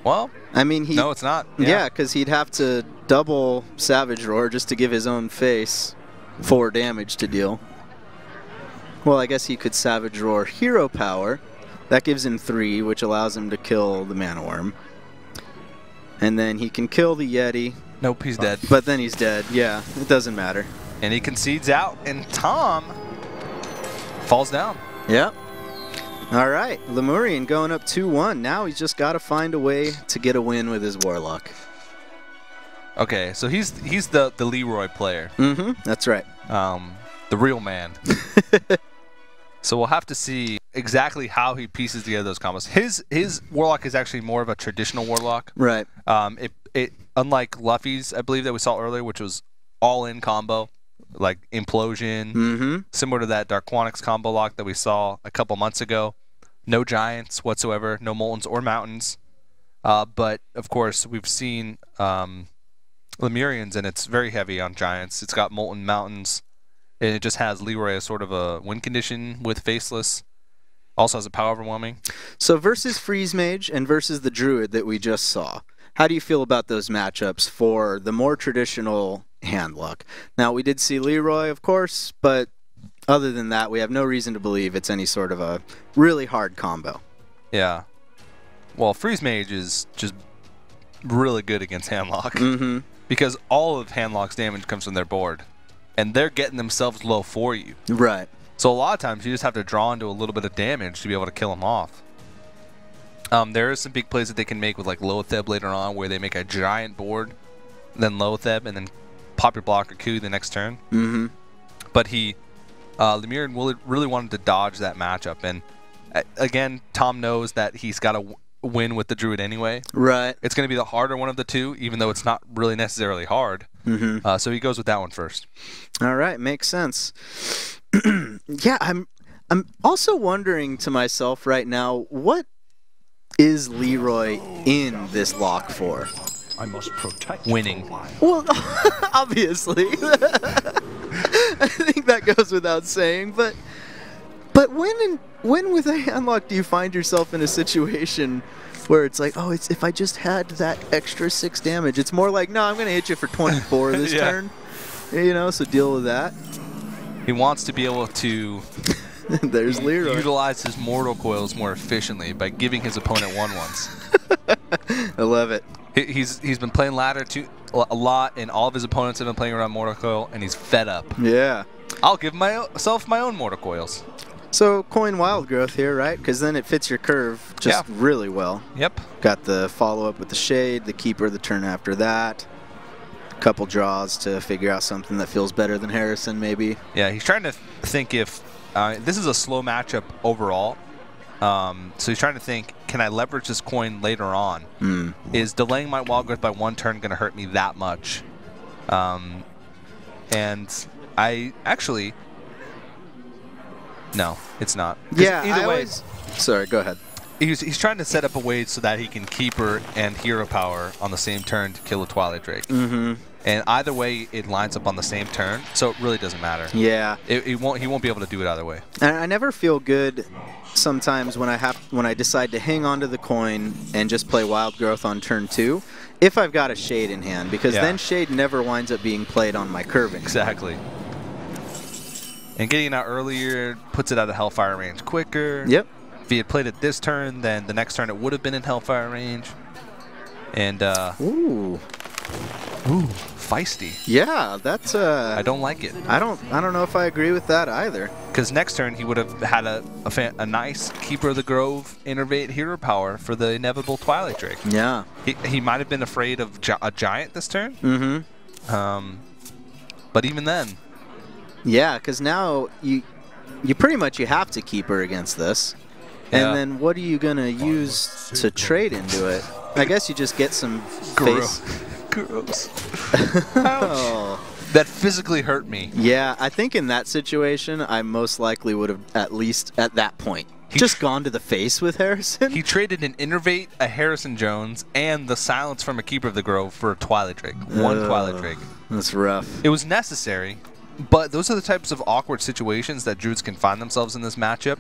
Well, I mean, no, it's not. Yeah, because he'd have to double Savage Roar just to give his own face 4 damage to deal. Well, I guess he could Savage Roar Hero Power. That gives him 3, which allows him to kill the Mana Worm. And then he can kill the Yeti. Nope, he's dead. But then he's dead. Yeah, it doesn't matter. And he concedes out, and Tom falls down. Yep. All right, Lemurian going up 2-1. Now he's just got to find a way to get a win with his Warlock. Okay, so he's the Leroy player. That's right. The real man. So we'll have to see exactly how he pieces together those combos. His Warlock is actually more of a traditional Warlock. Right. It unlike Luffy's, I believe, that we saw earlier, which was all-in combo, like Implosion, similar to that Darquanix combo lock that we saw a couple months ago. No Giants whatsoever, no Moltens or Mountains. But, of course, we've seen Lemurians, and it's very heavy on Giants. It's got Molten Mountains, and it just has Leroy as sort of a win condition with Faceless. Also has a Power Overwhelming. So versus Freeze Mage and versus the Druid that we just saw, how do you feel about those matchups for the more traditional hand luck? Now, we did see Leroy, of course, but other than that, we have no reason to believe it's any sort of a really hard combo. Yeah. Well, Freeze Mage is just really good against Handlock. Because all of Handlock's damage comes from their board. And they're getting themselves low for you. Right. So a lot of times you just have to draw into a little bit of damage to be able to kill them off. There are some big plays that they can make with like Lotheb later on, where they make a giant board, then Lotheb, and then pop your blocker coup the next turn. But Lemurian really wanted to dodge that matchup, and again, Tom knows that he's got to win with the Druid anyway. Right. It's going to be the harder one of the two, even though it's not really necessarily hard. So he goes with that one first. All right, makes sense. Yeah, I'm also wondering to myself right now, what is Leroy in this lock for? I must protect winning. Well, obviously. I think that goes without saying, but when with a handlock do you find yourself in a situation where it's like, oh, if I just had that extra 6 damage, it's more like, no, I'm going to hit you for 24 this turn. You know, so deal with that. He wants to be able to There's Leroy. Utilize his mortal coils more efficiently by giving his opponent 1/1s. I love it. He's been playing ladder a lot, and all of his opponents have been playing around mortal coil, and he's fed up. Yeah. I'll give myself my own mortal coils. So coin wild growth here, right? Because then it fits your curve just really well. Yep. Got the follow-up with the shade, the keeper the turn after that. Couple draws to figure out something that feels better than Harrison, maybe. Yeah, he's trying to think if this is a slow matchup overall. So he's trying to think, can I leverage this coin later on? Is delaying my wild growth by 1 turn going to hurt me that much? And I actually, no, it's not. Yeah, either way. Sorry, go ahead. He's trying to set up a way so that he can keeper and hero power on the same turn to kill a Twilight Drake. And either way, it lines up on the same turn, so it really doesn't matter. Yeah. He won't be able to do it either way. And I never feel good sometimes when I decide to hang on to the coin and just play wild growth on turn 2, if I've got a shade in hand, because then shade never winds up being played on my curving. Exactly. And getting it out earlier puts it out of Hellfire range quicker. Yep. If he had played it this turn, then the next turn it would have been in Hellfire range. And ooh, feisty. Yeah, that's I don't like it. I don't know if I agree with that either. Because next turn he would have had a nice Keeper of the Grove Innervate hero power for the inevitable Twilight Drake. Yeah. He might have been afraid of a giant this turn. But even then. Yeah, because now you pretty much have to Keeper against this. And then what are you going to use to trade into it? I guess you just get some face. Gross. Ouch. That physically hurt me. Yeah, I think in that situation, I most likely would have, at least at that point, just gone to the face with Harrison. He traded an Innervate, a Harrison Jones, and the silence from a Keeper of the Grove for a Twilight Drake. One Twilight Drake. That's rough. It was necessary. But those are the types of awkward situations that Druids can find themselves in this matchup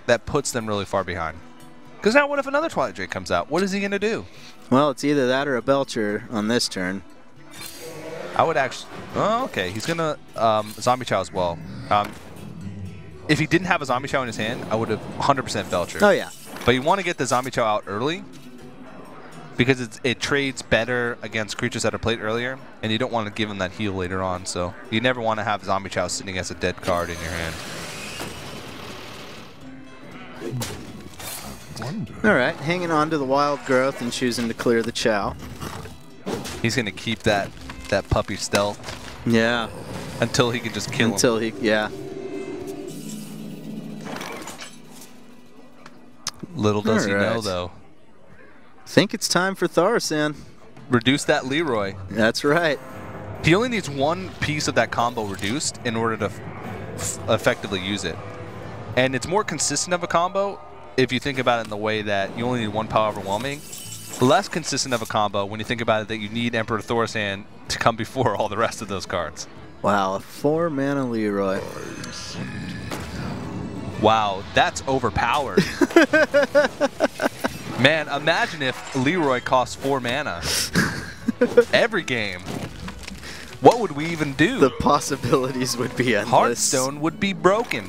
that puts them really far behind. Because now what if another Twilight Drake comes out? What is he going to do? Well, it's either that or a Belcher on this turn. I would actually... Oh, okay. He's going to Zombie Chow as well. If he didn't have a Zombie Chow in his hand, I would have 100% Belcher. Oh, yeah. But you want to get the Zombie Chow out early because it trades better against creatures that are played earlier, and you don't want to give him that heal later on. So you never want to have Zombie Chow sitting as a dead card in your hand. All right, hanging on to the wild growth and choosing to clear the Chow. He's going to keep that puppy stealth. Yeah. Until he can just kill him. Yeah. Little does he know, though. Think it's time for Thaurissan. Reduce that Leroy. That's right. He only needs one piece of that combo reduced in order to effectively use it. And it's more consistent of a combo if you think about it in the way that you only need 1 power overwhelming. Less consistent of a combo when you think about it that you need Emperor Thaurissan to come before all the rest of those cards. Wow, a 4-mana Leroy. Wow, that's overpowered. Man, imagine if Leroy costs 4 mana every game. What would we even do? The possibilities would be endless. Hearthstone would be broken.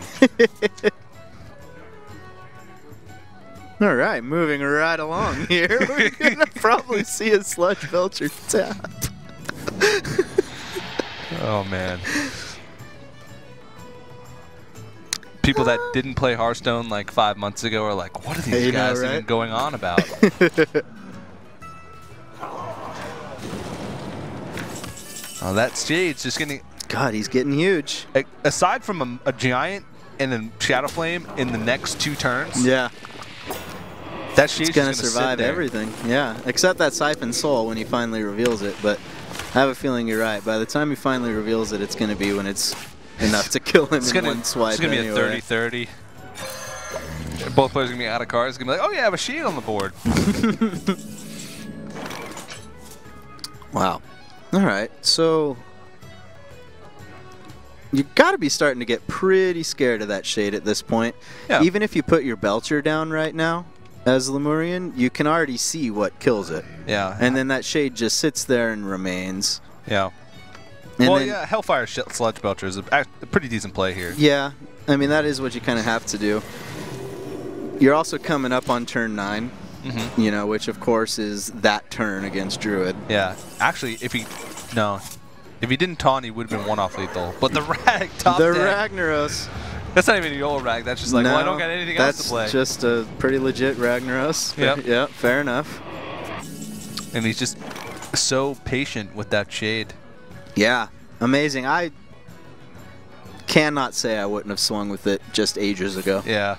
All right, moving right along here. We're going to probably see a Sludge Belcher tap. Oh, man. People that didn't play Hearthstone like 5 months ago are like, what are these guys even going on about? Oh, that Shade's just getting... God, he's getting huge. Aside from a Giant and then Shadow Flame in the next 2 turns... Yeah. That Shade's going to survive everything. Yeah, except that Siphon Soul when he finally reveals it. But I have a feeling you're right. By the time he finally reveals it, it's going to be when it's enough to kill him in one swipe. It's going to be a 30-30. Both players are going to be out of cards. It's going to be like, oh, yeah, I have a shield on the board. Wow. All right, so you got to be starting to get pretty scared of that Shade at this point. Yeah. Even if you put your Belcher down right now as Lemurian, you can already see what kills it. Yeah. And then that Shade just sits there and remains. Yeah. And well, yeah, Hellfire Sludge Belcher is a pretty decent play here. Yeah, I mean, that is what you kind of have to do. You're also coming up on turn 9. You know, which of course is that turn against Druid. Yeah, actually, if he didn't taunt, he would have been 1-off lethal. But the Rag top deck. Ragnaros. That's not even a YOLO Rag. That's just like, well, I don't got anything else to play. That's just a pretty legit Ragnaros. Yep. Yep, fair enough. And he's just so patient with that Shade. Yeah, amazing. I cannot say I wouldn't have swung with it just ages ago. Yeah.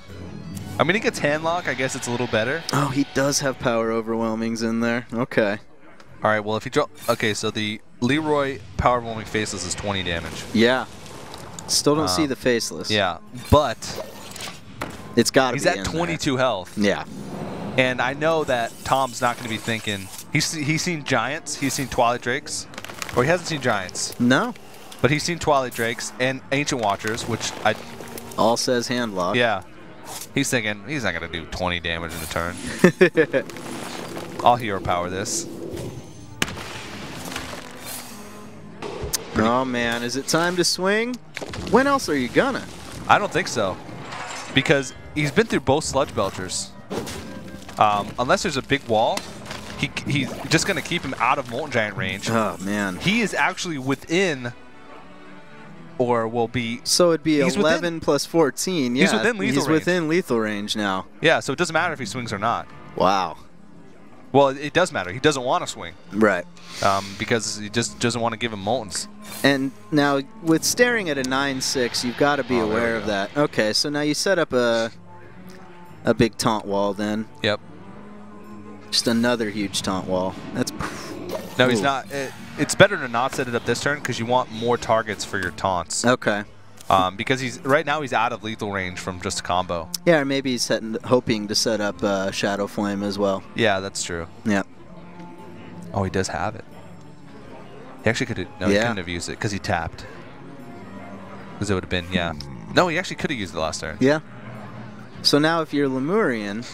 I mean, he gets handlock. I guess it's a little better. Oh, he does have power overwhelmings in there. Okay. All right, well, if he draw... Okay, so the Leroy power overwhelming faceless is 20 damage. Yeah. Still don't see the faceless. Yeah, but... It's got to be He's at 22 health. Yeah. And I know that Tom's not going to be thinking... He's seen Giants. He's seen Twilight Drakes. Or he hasn't seen Giants. No. But he's seen Twilight Drakes and Ancient Watchers, which I... All says handlock. Yeah. He's thinking, he's not going to do 20 damage in the turn. I'll hero power this. Oh, man. Is it time to swing? When else are you gonna? I don't think so. Because he's been through both Sludge Belchers. Unless there's a big wall, he's just going to keep him out of Molten Giant range. Oh, man. He is actually within... Or will be... So it'd be 11 plus 14. Yeah, he's within lethal range. He's within lethal range now. Yeah, so it doesn't matter if he swings or not. Wow. Well, it does matter. He doesn't want to swing. Right. Because he just doesn't want to give him Moltens. And now, with staring at a 9-6, you've got to be aware of that. Okay, so now you set up a big taunt wall then. Yep. Just another huge taunt wall. That's... No, he's not... It's better to not set it up this turn because you want more targets for your taunts. Okay. Because right now he's out of lethal range from just a combo. Yeah, or maybe he's hoping to set up Shadow Flame as well. Yeah, that's true. Yep. Oh, he does have it. He actually could have... No, he couldn't have used it because he tapped. Because it would have been... Yeah. No, he actually could have used it last turn. Yeah. So now if you're Lemurian...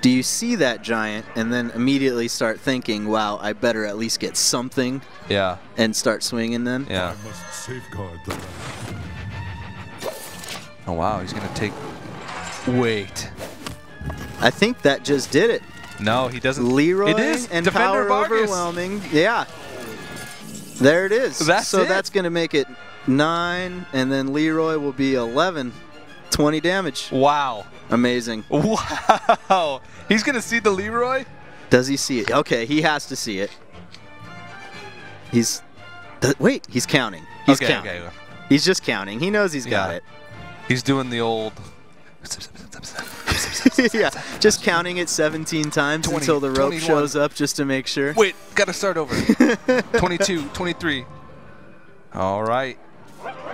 Do you see that Giant and then immediately start thinking, wow, I better at least get something? Yeah. And start swinging then? Yeah. I must safeguard the land. Oh, wow. He's going to take... Wait. I think that just did it. No, he doesn't. Leroy it is. and Defender power Vargas. overwhelming. Yeah. There it is. So that's going to make it 9, and then Leroy will be 11. 20 damage. Wow. Amazing. Wow. He's going to see the Leroy? Does he see it? Okay, he has to see it. Wait, he's counting. He's counting. Okay. He's just counting. He knows he's got it. He's doing the old... Yeah, just counting it 17 times 20, until the rope 21. shows up just to make sure. Wait, got to start over. 22, 23. All right.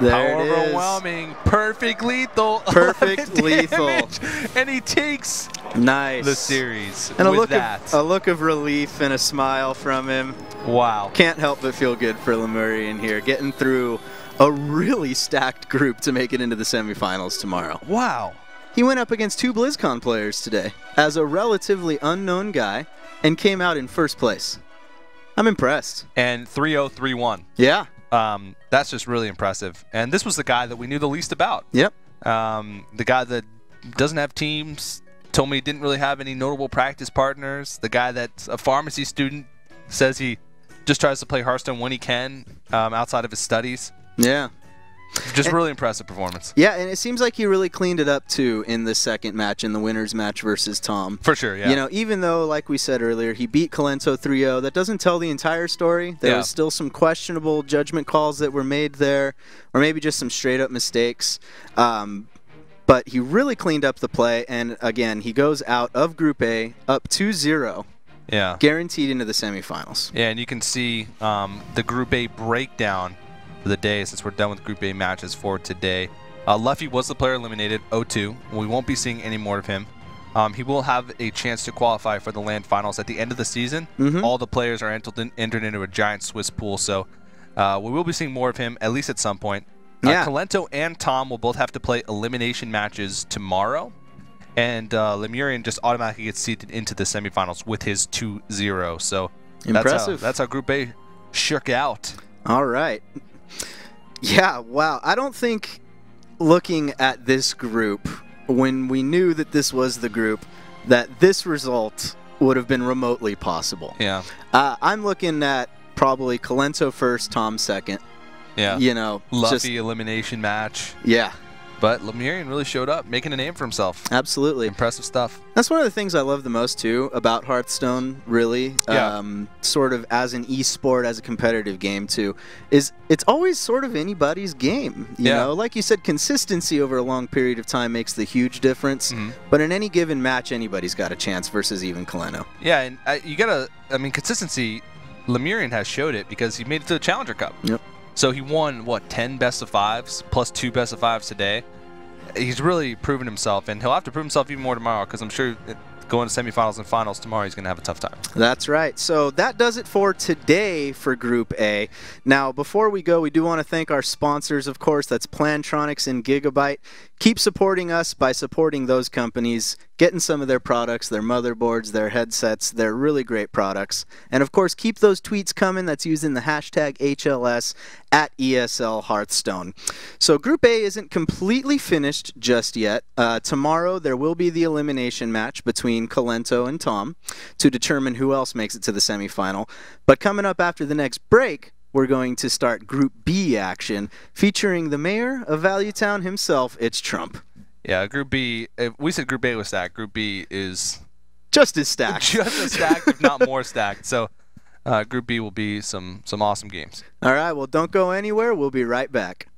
There Power it is. Overwhelming. Perfect lethal. Perfect lethal. And he takes the series and with that. A look of relief and a smile from him. Wow. Can't help but feel good for Lemurian here, getting through a really stacked group to make it into the semifinals tomorrow. Wow. He went up against 2 BlizzCon players today as a relatively unknown guy and came out in first place. I'm impressed. And 3-0, 3-1. Yeah. That's just really impressive. And this was the guy that we knew the least about. Yep. The guy that doesn't have teams told me he didn't really have any notable practice partners. The guy that's a pharmacy student says he just tries to play Hearthstone when he can outside of his studies. Yeah. Just really impressive performance. Yeah, and it seems like he really cleaned it up, too, in the second match, in the winner's match versus Tom. For sure, yeah. You know, even though, like we said earlier, he beat Kalento 3-0, that doesn't tell the entire story. There was still some questionable judgment calls that were made there, or maybe just some straight-up mistakes. But he really cleaned up the play, and, again, he goes out of Group A up 2-0. Yeah. Guaranteed into the semifinals. Yeah, and you can see the Group A breakdown for the day, since we're done with Group A matches for today. Luffy was the player eliminated, 0-2. We won't be seeing any more of him. He will have a chance to qualify for the LAN finals at the end of the season. All the players are entered into a giant Swiss pool, so we will be seeing more of him, at least at some point. Kalento and Tom will both have to play elimination matches tomorrow. And Lemurian just automatically gets seeded into the semifinals with his 2-0. So impressive. That's how Group A shook out. All right. Yeah, wow. I don't think looking at this group, when we knew that this was the group, that this result would have been remotely possible. Yeah. I'm looking at probably Kalento first, Tom second. Yeah. You know, Luffy elimination match. Yeah. But Lemurian really showed up, making a name for himself. Absolutely. Impressive stuff. That's one of the things I love the most, too, about Hearthstone, really, sort of as an esport, as a competitive game, too, is it's always sort of anybody's game. You know, like you said, consistency over a long period of time makes the huge difference. But in any given match, anybody's got a chance versus even Kaleno. Yeah, and you got to, I mean, consistency, Lemurian has showed it because he made it to the Challenger Cup. Yep. So he won, what, 10 best-of-5s plus 2 best-of-5s today. He's really proven himself, and he'll have to prove himself even more tomorrow because I'm sure going to semifinals and finals tomorrow, he's going to have a tough time. That's right. So that does it for today for Group A. Now, before we go, we do want to thank our sponsors, of course. That's Plantronics and Gigabyte. Keep supporting us by supporting those companies, getting some of their products, their motherboards, their headsets. They're really great products. And, of course, keep those tweets coming. That's using the hashtag HLS at ESL Hearthstone. So Group A isn't completely finished just yet. Tomorrow there will be the elimination match between Kalento and Tom to determine who else makes it to the semifinal. But coming up after the next break, we're going to start Group B action featuring the mayor of Valuetown himself. It's Trump. Yeah, Group B, if we said Group A was stacked. Group B is just as stacked. Just as stacked, if not more stacked. So Group B will be some awesome games. All right, well, don't go anywhere. We'll be right back.